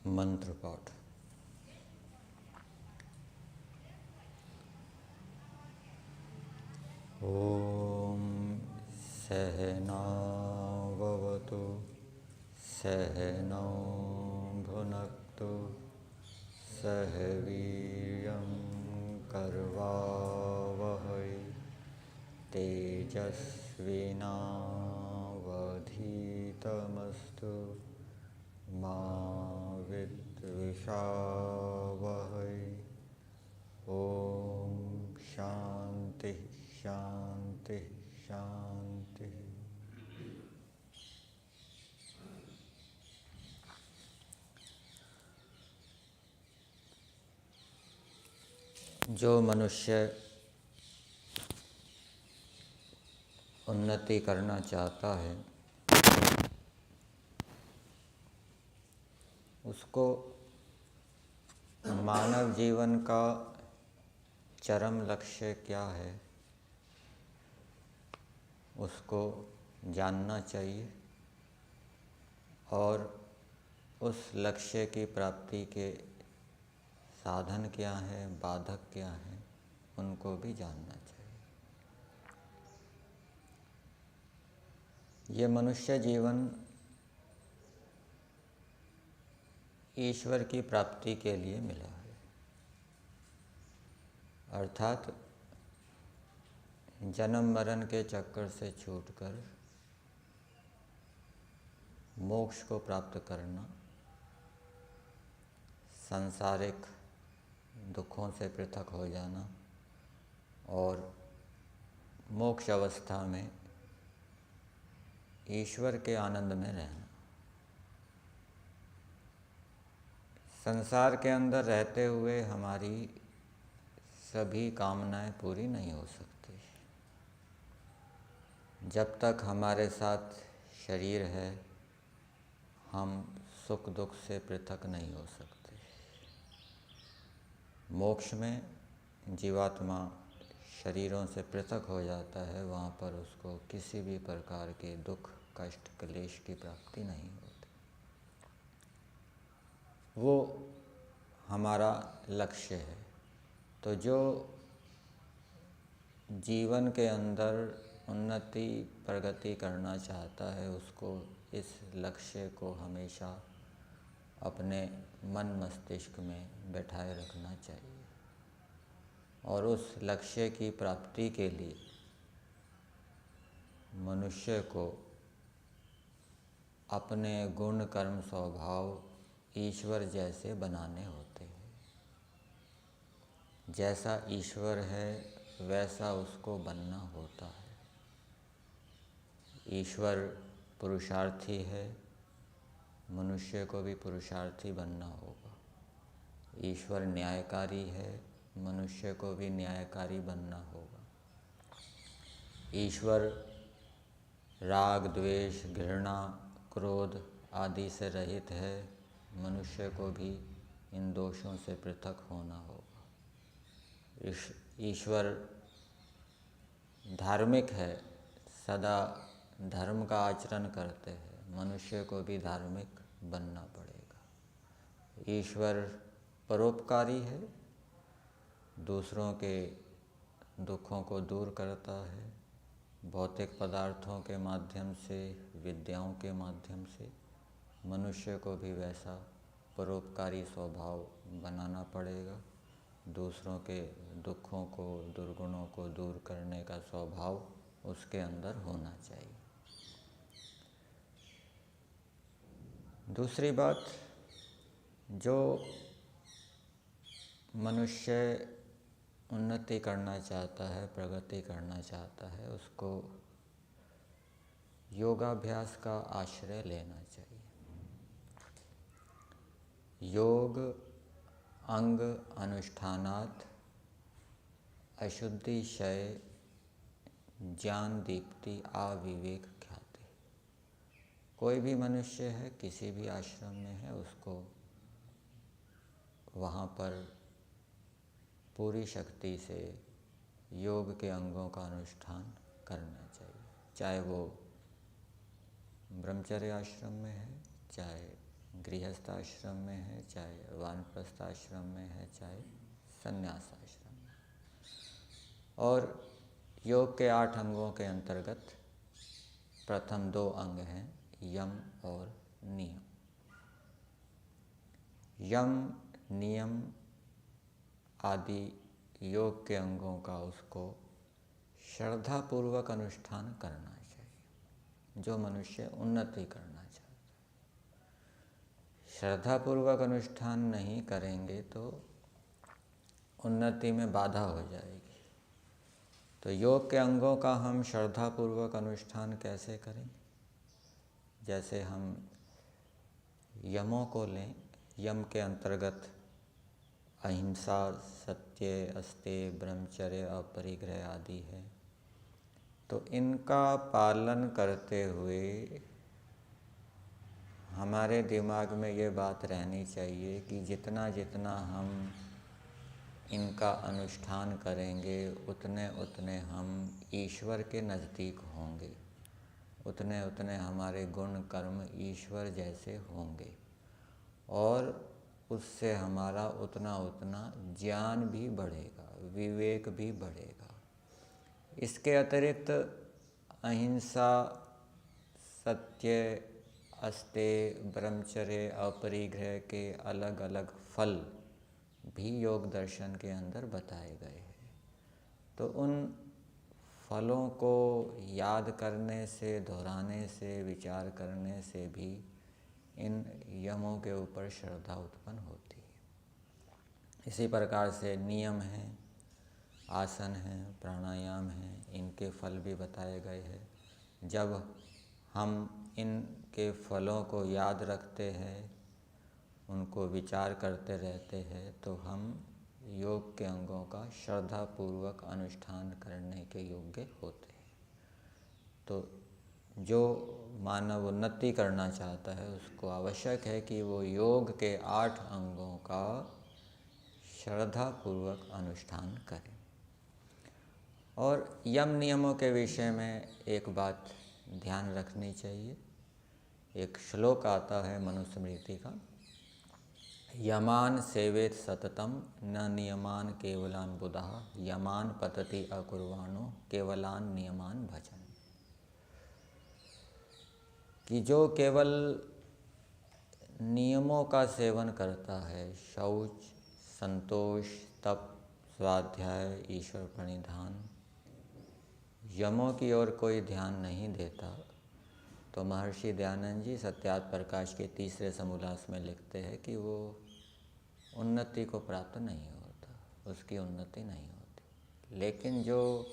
मंत्र पाठ। ओम सहनाववतु सहनौ भुनक्तु सह वीर्यं करवावहै तेजस्विनावधीतमस्तु मा विद्विषावहै। ओम शांति शांति शांति। जो मनुष्य उन्नति करना चाहता है उसको मानव जीवन का चरम लक्ष्य क्या है उसको जानना चाहिए और उस लक्ष्य की प्राप्ति के साधन क्या है, बाधक क्या है, उनको भी जानना चाहिए। ये मनुष्य जीवन ईश्वर की प्राप्ति के लिए मिला है, अर्थात जन्म मरण के चक्कर से छूटकर मोक्ष को प्राप्त करना, सांसारिक दुखों से पृथक हो जाना और मोक्ष अवस्था में ईश्वर के आनंद में रहना। संसार के अंदर रहते हुए हमारी सभी कामनाएं पूरी नहीं हो सकती। जब तक हमारे साथ शरीर है हम सुख दुख से पृथक नहीं हो सकते। मोक्ष में जीवात्मा शरीरों से पृथक हो जाता है, वहाँ पर उसको किसी भी प्रकार के दुख कष्ट क्लेश की प्राप्ति नहीं होती। वो हमारा लक्ष्य है। तो जो जीवन के अंदर उन्नति प्रगति करना चाहता है उसको इस लक्ष्य को हमेशा अपने मन मस्तिष्क में बैठाए रखना चाहिए और उस लक्ष्य की प्राप्ति के लिए मनुष्य को अपने गुण कर्म स्वभाव ईश्वर जैसे बनाने होते हैं। जैसा ईश्वर है वैसा उसको बनना होता है। ईश्वर पुरुषार्थी है, मनुष्य को भी पुरुषार्थी बनना होगा। ईश्वर न्यायकारी है, मनुष्य को भी न्यायकारी बनना होगा। ईश्वर राग द्वेष घृणा क्रोध आदि से रहित है, मनुष्य को भी इन दोषों से पृथक होना होगा। ईश्वर धार्मिक है, सदा धर्म का आचरण करते हैं, मनुष्य को भी धार्मिक बनना पड़ेगा। ईश्वर परोपकारी है, दूसरों के दुखों को दूर करता है। भौतिक पदार्थों के माध्यम से, विद्याओं के माध्यम से मनुष्य को भी वैसा परोपकारी स्वभाव बनाना पड़ेगा। दूसरों के दुखों को दुर्गुणों को दूर करने का स्वभाव उसके अंदर होना चाहिए। दूसरी बात, जो मनुष्य उन्नति करना चाहता है, प्रगति करना चाहता है, उसको योगाभ्यास का आश्रय लेना चाहिए। योग अंग अनुष्ठानात् अशुद्धि क्षय ज्ञान दीप्ति आविवेक ख्याति। कोई भी मनुष्य है, किसी भी आश्रम में है, उसको वहाँ पर पूरी शक्ति से योग के अंगों का अनुष्ठान करना चाहिए। चाहे वो ब्रह्मचर्य आश्रम में है, चाहे गृहस्थ आश्रम में है, चाहे वानप्रस्थ आश्रम में है, चाहे संन्यास आश्रम में। और योग के 8 अंगों के अंतर्गत प्रथम 2 अंग हैं यम और नियम। यम नियम आदि योग के अंगों का उसको श्रद्धापूर्वक अनुष्ठान करना चाहिए, जो मनुष्य उन्नति करना चाहता है। श्रद्धापूर्वक अनुष्ठान नहीं करेंगे तो उन्नति में बाधा हो जाएगी। तो योग के अंगों का हम श्रद्धापूर्वक अनुष्ठान कैसे करें? जैसे हम यमों को लें, यम के अंतर्गत अहिंसा, सत्य, अस्तेय, ब्रह्मचर्य, अपरिग्रह आदि है। तो इनका पालन करते हुए हमारे दिमाग में ये बात रहनी चाहिए कि जितना जितना हम इनका अनुष्ठान करेंगे उतने उतने हम ईश्वर के नज़दीक होंगे, उतने उतने हमारे गुण कर्म ईश्वर जैसे होंगे और उससे हमारा उतना उतना ज्ञान भी बढ़ेगा, विवेक भी बढ़ेगा। इसके अतिरिक्त अहिंसा, सत्य, अस्तेय, ब्रह्मचर्य, अपरिग्रह के अलग अलग फल भी योग दर्शन के अंदर बताए गए हैं। तो उन फलों को याद करने से, दोहराने से, विचार करने से भी इन यमों के ऊपर श्रद्धा उत्पन्न होती है। इसी प्रकार से नियम हैं, आसन हैं, प्राणायाम हैं, इनके फल भी बताए गए हैं। जब हम इनके फलों को याद रखते हैं, उनको विचार करते रहते हैं, तो हम योग के अंगों का श्रद्धापूर्वक अनुष्ठान करने के योग्य होते हैं। तो जो मानव उन्नति करना चाहता है उसको आवश्यक है कि वो योग के 8 अंगों का श्रद्धापूर्वक अनुष्ठान करें। और यम नियमों के विषय में एक बात ध्यान रखनी चाहिए। एक श्लोक आता है मनुस्मृति का, यमान सेवेत सततम न नियमान केवलान बुधः यमान पतति अकुर्वाणो केवलान नियमान भजन। कि जो केवल नियमों का सेवन करता है, शौच, संतोष, तप, स्वाध्याय, ईश्वर प्रणिधान, यमों की ओर कोई ध्यान नहीं देता, तो महर्षि दयानंद जी सत्यार्थ प्रकाश के 3रे समोल्लास में लिखते हैं कि वो उन्नति को प्राप्त नहीं होता, उसकी उन्नति नहीं होती। लेकिन जो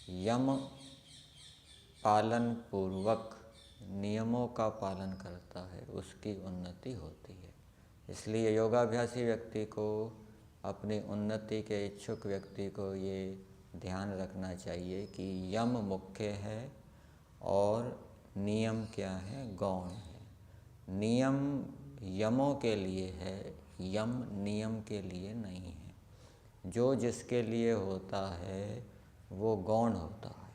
यम पालन पूर्वक नियमों का पालन करता है उसकी उन्नति होती है। इसलिए योगाभ्यासी व्यक्ति को, अपनी उन्नति के इच्छुक व्यक्ति को ये ध्यान रखना चाहिए कि यम मुख्य है और नियम क्या है, गौण है। नियम यमों के लिए है, यम नियम के लिए नहीं है। जो जिसके लिए होता है वो गौण होता है।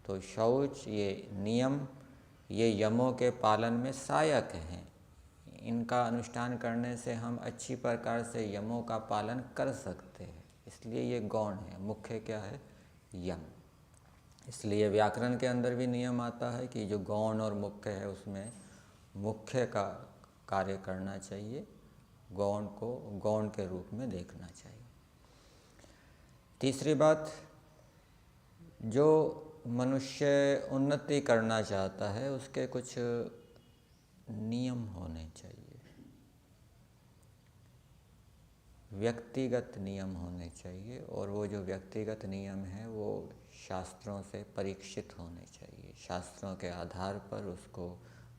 तो शौच, ये नियम, ये यमों के पालन में सहायक हैं। इनका अनुष्ठान करने से हम अच्छी प्रकार से यमों का पालन कर सकते हैं, इसलिए ये गौण है। मुख्य क्या है? यम। इसलिए व्याकरण के अंदर भी नियम आता है कि जो गौण और मुख्य है उसमें मुख्य का कार्य करना चाहिए, गौण को गौण के रूप में देखना चाहिए। तीसरी बात, जो मनुष्य उन्नति करना चाहता है उसके कुछ नियम होने चाहिए, व्यक्तिगत नियम होने चाहिए। और वो जो व्यक्तिगत नियम है वो शास्त्रों से परीक्षित होने चाहिए। शास्त्रों के आधार पर उसको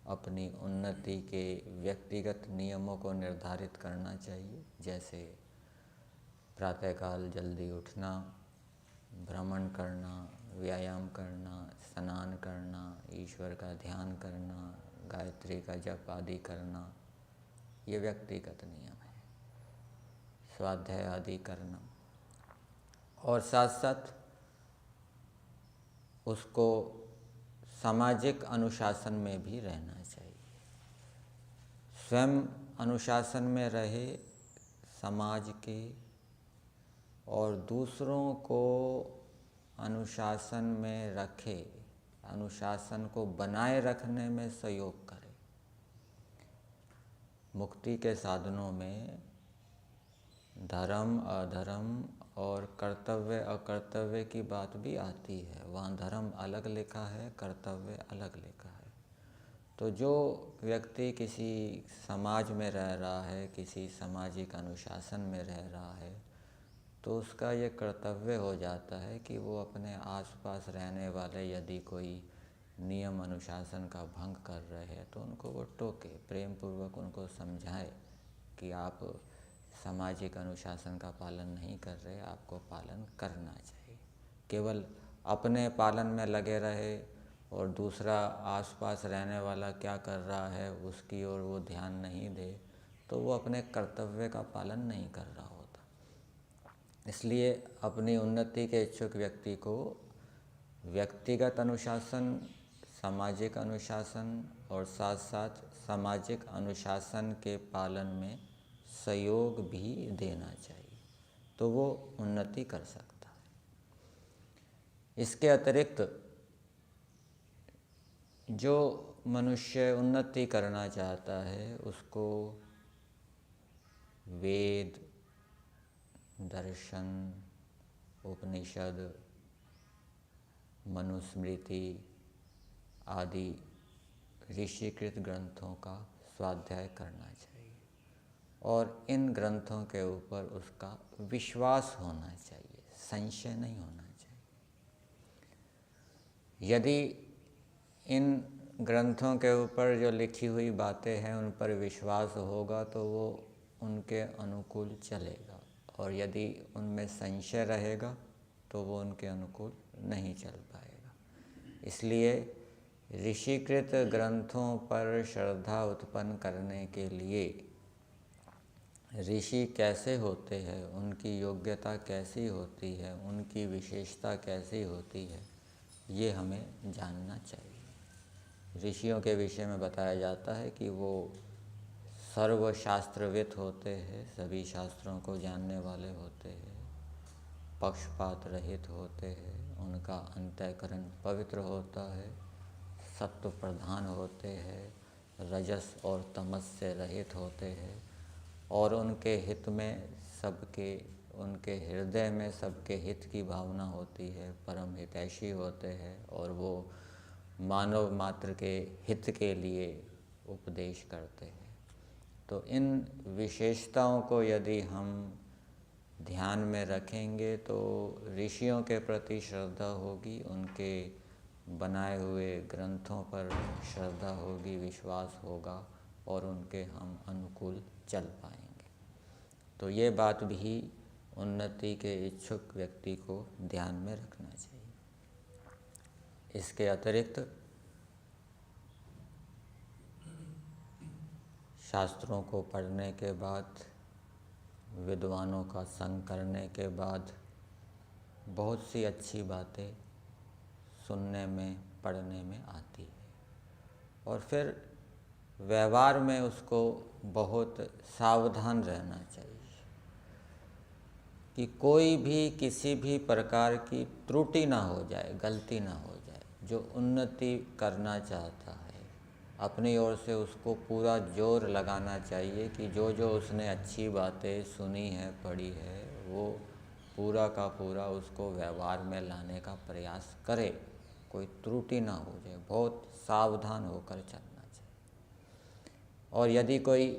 अपनी उन्नति के व्यक्तिगत नियमों को निर्धारित करना चाहिए। जैसे प्रातःकाल जल्दी उठना, भ्रमण करना, व्यायाम करना, स्नान करना, ईश्वर का ध्यान करना, गायत्री का जप आदि करना, ये व्यक्तिगत नियम है। स्वाध्याय आदि करना, और साथ साथ उसको सामाजिक अनुशासन में भी रहना चाहिए। स्वयं अनुशासन में रहे, समाज के और दूसरों को अनुशासन में रखे, अनुशासन को बनाए रखने में सहयोग करे। मुक्ति के साधनों में धर्म अधर्म और कर्तव्य अकर्तव्य की बात भी आती है। वहाँ धर्म अलग लिखा है, कर्तव्य अलग लिखा है। तो जो व्यक्ति किसी समाज में रह रहा है, किसी सामाजिक अनुशासन में रह रहा है, तो उसका ये कर्तव्य हो जाता है कि वो अपने आसपास रहने वाले यदि कोई नियम अनुशासन का भंग कर रहे हैं तो उनको वो टोके, प्रेम पूर्वक उनको समझाए कि आप सामाजिक अनुशासन का पालन नहीं कर रहे, आपको पालन करना चाहिए। केवल अपने पालन में लगे रहे और दूसरा आसपास रहने वाला क्या कर रहा है उसकी ओर वो ध्यान नहीं दे, तो वो अपने कर्तव्य का पालन नहीं कर रहा होता। इसलिए अपनी उन्नति के इच्छुक व्यक्ति को व्यक्तिगत अनुशासन, सामाजिक अनुशासन और साथ साथ सामाजिक अनुशासन के पालन में सहयोग भी देना चाहिए, तो वो उन्नति कर सकता है। इसके अतिरिक्त जो मनुष्य उन्नति करना चाहता है उसको वेद, दर्शन, उपनिषद, मनुस्मृति आदि ऋषिकृत ग्रंथों का स्वाध्याय करना चाहिए और इन ग्रंथों के ऊपर उसका विश्वास होना चाहिए, संशय नहीं होना चाहिए। यदि इन ग्रंथों के ऊपर जो लिखी हुई बातें हैं उन पर विश्वास होगा तो वो उनके अनुकूल चलेगा, और यदि उनमें संशय रहेगा तो वो उनके अनुकूल नहीं चल पाएगा। इसलिए ऋषिकृत ग्रंथों पर श्रद्धा उत्पन्न करने के लिए ऋषि कैसे होते हैं, उनकी योग्यता कैसी होती है, उनकी विशेषता कैसी होती है, ये हमें जानना चाहिए। ऋषियों के विषय में बताया जाता है कि वो सर्वशास्त्रविद होते हैं, सभी शास्त्रों को जानने वाले होते हैं, पक्षपात रहित होते हैं, उनका अंतःकरण पवित्र होता है, सत्व प्रधान होते हैं, रजस और तमस से रहित होते हैं और उनके हित में सबके, उनके हृदय में सबके हित की भावना होती है, परम हितैषी होते हैं और वो मानव मात्र के हित के लिए उपदेश करते हैं। तो इन विशेषताओं को यदि हम ध्यान में रखेंगे तो ऋषियों के प्रति श्रद्धा होगी, उनके बनाए हुए ग्रंथों पर श्रद्धा होगी, विश्वास होगा और उनके हम अनुकूल चल पाएंगे। तो ये बात भी उन्नति के इच्छुक व्यक्ति को ध्यान में रखना चाहिए। इसके अतिरिक्त शास्त्रों को पढ़ने के बाद, विद्वानों का संग करने के बाद बहुत सी अच्छी बातें सुनने में, पढ़ने में आती है और फिर व्यवहार में उसको बहुत सावधान रहना चाहिए कि कोई भी किसी भी प्रकार की त्रुटि ना हो जाए, गलती ना हो जाए। जो उन्नति करना चाहता है अपनी ओर से उसको पूरा जोर लगाना चाहिए कि जो जो उसने अच्छी बातें सुनी है, पढ़ी है, वो पूरा का पूरा उसको व्यवहार में लाने का प्रयास करे, कोई त्रुटि ना हो जाए, बहुत सावधान होकर चलना चाहिए। और यदि कोई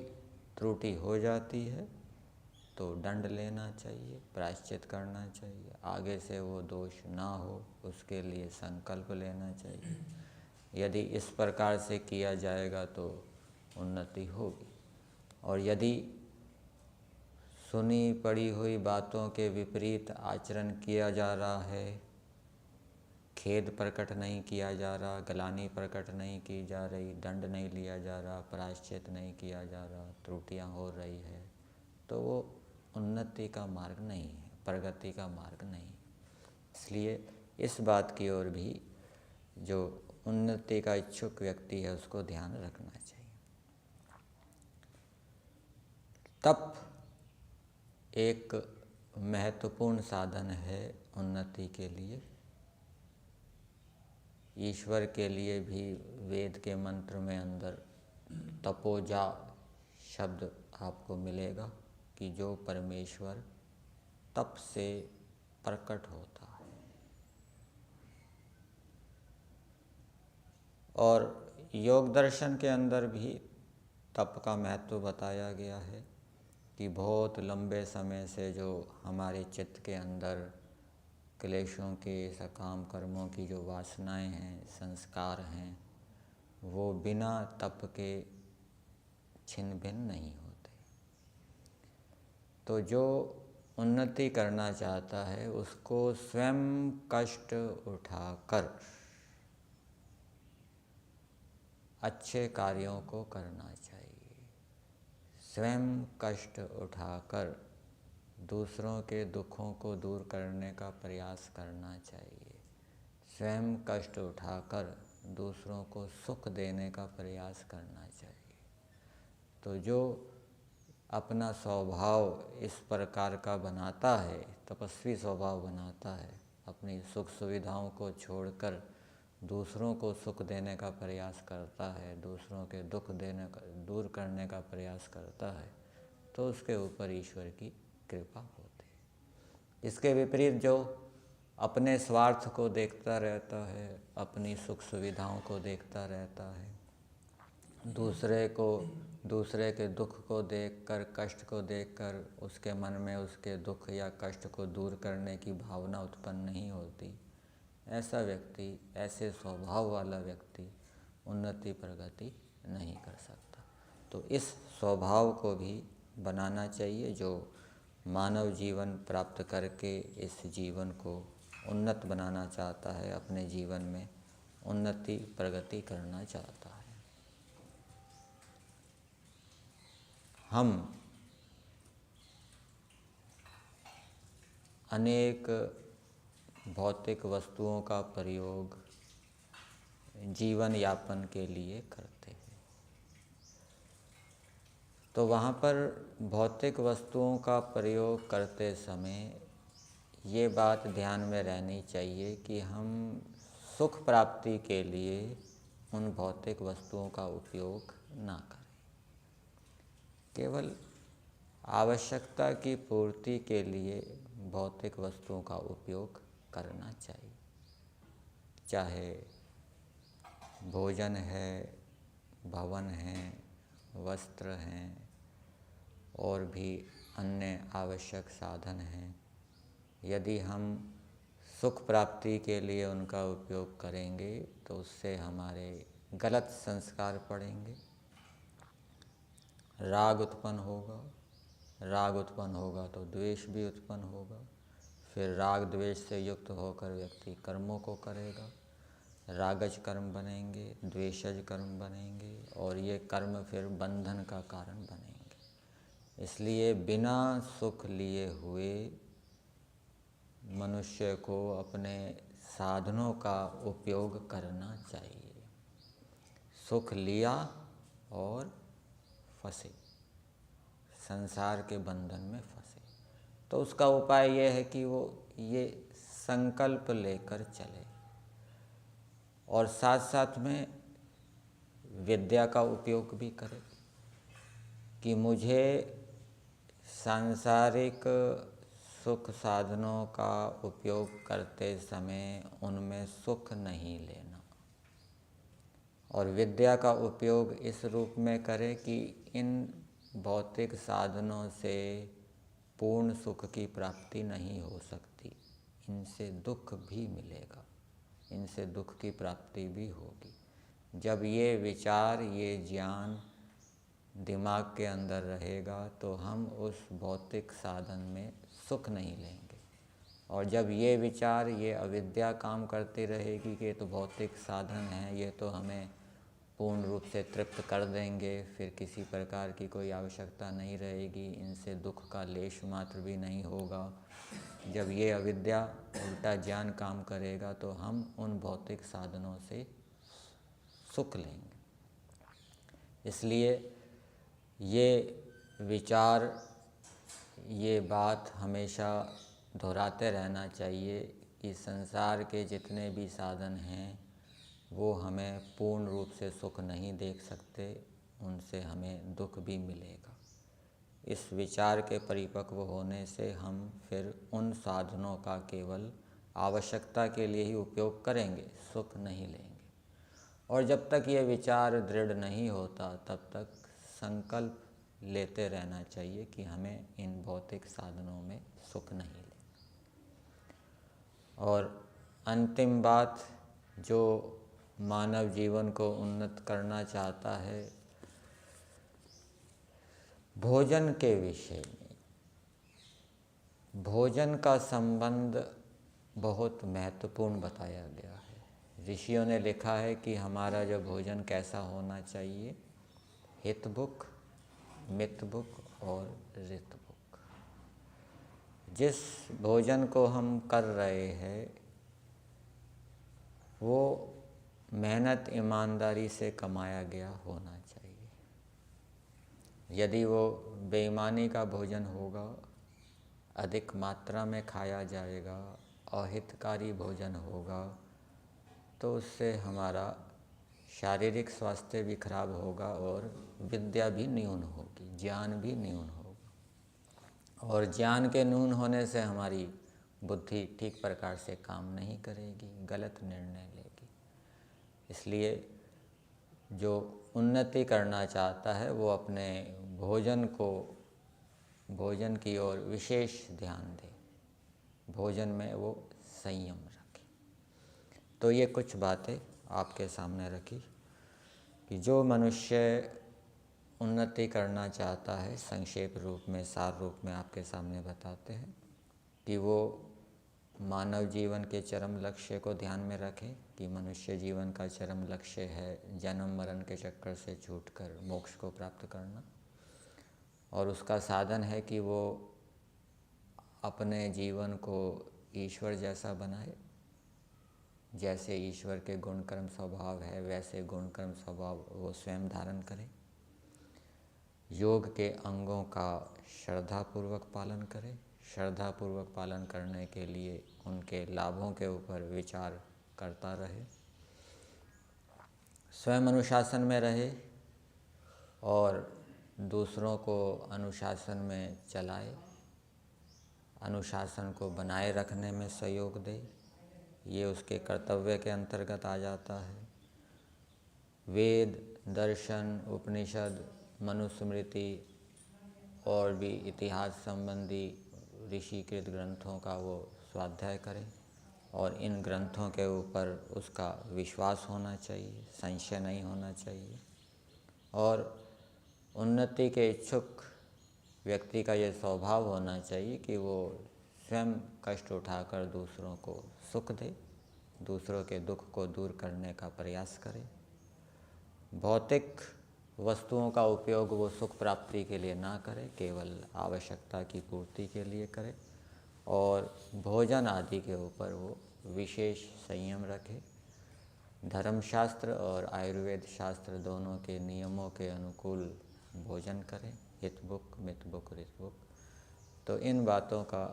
त्रुटि हो जाती है तो दंड लेना चाहिए, प्रायश्चित करना चाहिए, आगे से वो दोष ना हो उसके लिए संकल्प लेना चाहिए। यदि इस प्रकार से किया जाएगा तो उन्नति होगी। और यदि सुनी पड़ी हुई बातों के विपरीत आचरण किया जा रहा है, खेद प्रकट नहीं किया जा रहा, ग्लानि प्रकट नहीं की जा रही, दंड नहीं लिया जा रहा, प्रायश्चित नहीं किया जा रहा, त्रुटियां हो रही है, तो वो उन्नति का मार्ग नहीं है, प्रगति का मार्ग नहीं। इसलिए इस बात की ओर भी जो उन्नति का इच्छुक व्यक्ति है उसको ध्यान रखना चाहिए। तप एक महत्वपूर्ण साधन है उन्नति के लिए। ईश्वर के लिए भी वेद के मंत्र में अंदर तपोजा शब्द आपको मिलेगा कि जो परमेश्वर तप से प्रकट होता है। और योग दर्शन के अंदर भी तप का महत्व बताया गया है कि बहुत लंबे समय से जो हमारे चित्त के अंदर क्लेशों के, सकाम कर्मों की जो वासनाएं हैं, संस्कार हैं, वो बिना तप के छिन्न भिन्न नहीं होते। तो जो उन्नति करना चाहता है उसको स्वयं कष्ट उठाकर अच्छे कार्यों को करना चाहिए। स्वयं कष्ट उठाकर दूसरों के दुखों को दूर करने का प्रयास करना चाहिए। स्वयं कष्ट उठाकर दूसरों को सुख देने का प्रयास करना चाहिए। तो जो अपना स्वभाव इस प्रकार का बनाता है, तपस्वी स्वभाव बनाता है, अपनी सुख सुविधाओं को छोड़कर दूसरों को सुख देने का प्रयास करता है, दूसरों के दुख दूर करने का प्रयास करता है, तो उसके ऊपर ईश्वर की कृपा होती है। इसके विपरीत जो अपने स्वार्थ को देखता रहता है, अपनी सुख सुविधाओं को देखता रहता है, दूसरे के दुख को देखकर, कष्ट को देखकर उसके मन में उसके दुख या कष्ट को दूर करने की भावना उत्पन्न नहीं होती, ऐसा व्यक्ति, ऐसे स्वभाव वाला व्यक्ति उन्नति प्रगति नहीं कर सकता। तो इस स्वभाव को भी बनाना चाहिए जो मानव जीवन प्राप्त करके इस जीवन को उन्नत बनाना चाहता है, अपने जीवन में उन्नति प्रगति करना चाहता है। हम अनेक भौतिक वस्तुओं का प्रयोग जीवन यापन के लिए करते हैं। तो वहाँ पर भौतिक वस्तुओं का प्रयोग करते समय ये बात ध्यान में रहनी चाहिए कि हम सुख प्राप्ति के लिए उन भौतिक वस्तुओं का उपयोग ना करें। केवल आवश्यकता की पूर्ति के लिए भौतिक वस्तुओं का उपयोग करना चाहिए। चाहे भोजन है, भवन है, वस्त्र हैं और भी अन्य आवश्यक साधन हैं। यदि हम सुख प्राप्ति के लिए उनका उपयोग करेंगे तो उससे हमारे गलत संस्कार पड़ेंगे, राग उत्पन्न होगा, राग उत्पन्न होगा तो द्वेष भी उत्पन्न होगा, फिर राग द्वेष से युक्त होकर व्यक्ति कर्मों को करेगा, रागज कर्म बनेंगे, द्वेषज कर्म बनेंगे और ये कर्म फिर बंधन का कारण बनेंगे। इसलिए बिना सुख लिए हुए मनुष्य को अपने साधनों का उपयोग करना चाहिए। सुख लिया और फंसे, संसार के बंधन में फंसे, तो उसका उपाय यह है कि वो ये संकल्प लेकर चले और साथ साथ में विद्या का उपयोग भी करे कि मुझे सांसारिक सुख साधनों का उपयोग करते समय उनमें सुख नहीं लेना, और विद्या का उपयोग इस रूप में करे कि इन भौतिक साधनों से पूर्ण सुख की प्राप्ति नहीं हो सकती, इनसे दुख भी मिलेगा, इनसे दुख की प्राप्ति भी होगी। जब ये विचार, ये ज्ञान दिमाग के अंदर रहेगा तो हम उस भौतिक साधन में सुख नहीं लेंगे। और जब ये विचार, ये अविद्या काम करती रहेगी कि ये तो भौतिक साधन हैं, ये तो हमें पूर्ण रूप से तृप्त कर देंगे, फिर किसी प्रकार की कोई आवश्यकता नहीं रहेगी, इनसे दुख का लेश मात्र भी नहीं होगा। जब ये अविद्या, उल्टा ज्ञान काम करेगा तो हम उन भौतिक साधनों से सुख लेंगे। इसलिए ये विचार, ये बात हमेशा दोहराते रहना चाहिए कि संसार के जितने भी साधन हैं वो हमें पूर्ण रूप से सुख नहीं दे सकते, उनसे हमें दुख भी मिलेगा। इस विचार के परिपक्व होने से हम फिर उन साधनों का केवल आवश्यकता के लिए ही उपयोग करेंगे, सुख नहीं लेंगे। और जब तक ये विचार दृढ़ नहीं होता तब तक संकल्प लेते रहना चाहिए कि हमें इन भौतिक साधनों में सुख नहीं लेना। और अंतिम बात, जो मानव जीवन को उन्नत करना चाहता है, भोजन के विषय में, भोजन का संबंध बहुत महत्वपूर्ण बताया गया है। ऋषियों ने लिखा है कि हमारा जो भोजन कैसा होना चाहिए, हितभुक, मितभुक और ऋतभुक। जिस भोजन को हम कर रहे हैं वो मेहनत ईमानदारी से कमाया गया होना चाहिए। यदि वो बेईमानी का भोजन होगा, अधिक मात्रा में खाया जाएगा, अहितकारी भोजन होगा, तो उससे हमारा शारीरिक स्वास्थ्य भी खराब होगा और विद्या भी न्यून होगी, ज्ञान भी न्यून होगा। और ज्ञान के न्यून होने से हमारी बुद्धि ठीक प्रकार से काम नहीं करेगी, गलत निर्णय लेगी। इसलिए जो उन्नति करना चाहता है वो अपने भोजन की ओर विशेष ध्यान दे, भोजन में वो संयम रखे। तो ये कुछ बातें आपके सामने रखी कि जो मनुष्य उन्नति करना चाहता है, संक्षेप रूप में, सार रूप में आपके सामने बताते हैं कि वो मानव जीवन के चरम लक्ष्य को ध्यान में रखे कि मनुष्य जीवन का चरम लक्ष्य है जन्म मरण के चक्कर से छूटकर मोक्ष को प्राप्त करना। और उसका साधन है कि वो अपने जीवन को ईश्वर जैसा बनाए। जैसे ईश्वर के गुण कर्म स्वभाव है वैसे गुण कर्म स्वभाव वो स्वयं धारण करे। योग के अंगों का श्रद्धापूर्वक पालन करे। श्रद्धापूर्वक पालन करने के लिए उनके लाभों के ऊपर विचार करता रहे। स्वयं अनुशासन में रहे और दूसरों को अनुशासन में चलाए, अनुशासन को बनाए रखने में सहयोग दे। ये उसके कर्तव्य के अंतर्गत आ जाता है। वेद, दर्शन, उपनिषद, मनुस्मृति और भी इतिहास संबंधी ऋषिकृत ग्रंथों का वो स्वाध्याय करे और इन ग्रंथों के ऊपर उसका विश्वास होना चाहिए, संशय नहीं होना चाहिए। और उन्नति के इच्छुक व्यक्ति का ये स्वभाव होना चाहिए कि वो स्वयं कष्ट उठाकर दूसरों को सुख दे, दूसरों के दुख को दूर करने का प्रयास करे। भौतिक वस्तुओं का उपयोग वो सुख प्राप्ति के लिए ना करे, केवल आवश्यकता की पूर्ति के लिए करे। और भोजन आदि के ऊपर वो विशेष संयम रखे। धर्मशास्त्र और आयुर्वेद शास्त्र दोनों के नियमों के अनुकूल भोजन करें, हितभुक, मितभुक, ऋतभुक। तो इन बातों का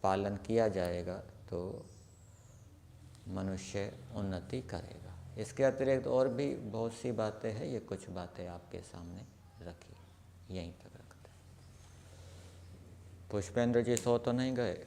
पालन किया जाएगा तो मनुष्य उन्नति करेगा। इसके अतिरिक्त और भी बहुत सी बातें हैं, ये कुछ बातें आपके सामने रखी, यहीं तक रखते हैं। पुष्पेंद्र जी सो तो नहीं गए?